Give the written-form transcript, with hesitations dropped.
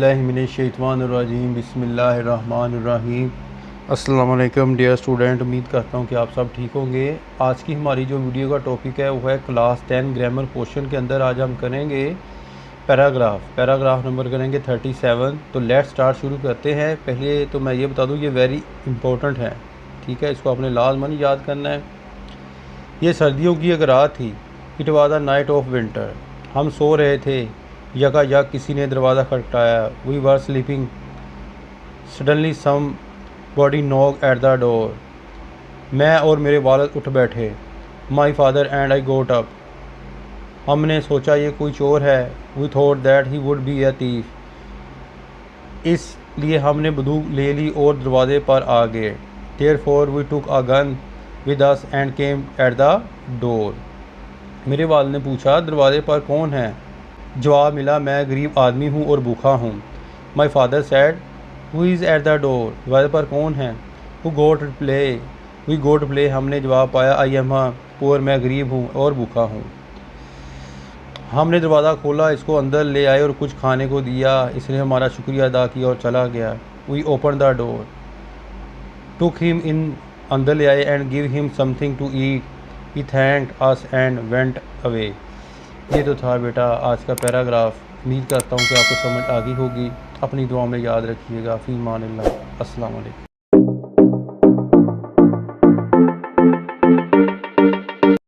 औज़ुबिल्लाहिमिनश्शैतानिर्रजीम बिस्मिल्लाहिर्रहमानिर्रहीम। अस्सलाम वालेकुम डियर स्टूडेंट, उम्मीद करता हूँ कि आप सब ठीक होंगे। आज की हमारी जो वीडियो का टॉपिक है वो है क्लास 10 ग्रामर पोर्शन के अंदर आज हम करेंगे पैराग्राफ नंबर करेंगे 37। तो लेट्स स्टार्ट, शुरू करते हैं। पहले तो मैं ये बता दूँ ये वेरी इंपॉर्टेंट है, ठीक है, इसको आपने लाजमन याद करना है। ये सर्दियों की एक रात थी। It was a night of winter. हम सो रहे थे, यकायक किसी ने दरवाज़ा खटखटाया। We were sleeping, suddenly somebody knock at the door. मैं और मेरे वालिद उठ बैठे। My father and I got up. हमने सोचा ये कोई चोर है। We thought that he would be a thief. इसलिए हमने बंदूक ले ली और दरवाजे पर आ गए। Therefore we took a gun with us and came at the door. मेरे वालिद ने पूछा दरवाजे पर कौन है। जवाब मिला, मैं गरीब आदमी हूँ और भूखा हूँ। My father said, who is at the door. दरवाजे पर कौन है। Who got play, we got play. हमने जवाब पाया, आई एम पुअर, मैं गरीब हूँ और भूखा हूँ। हमने दरवाज़ा खोला, इसको अंदर ले आए और कुछ खाने को दिया। इसने हमारा शुक्रिया अदा किया और चला गया। We open the door, took him in, अंदर ले आए, and give him something to eat. He thanked us and went away. ये तो था बेटा आज का पैराग्राफ। उम्मीद करता हूँ कि आपको समझ आ गई होगी। अपनी दुआ में याद रखिएगा। फ़ी अमान अल्लाह। अस्सलाम वालेकुम।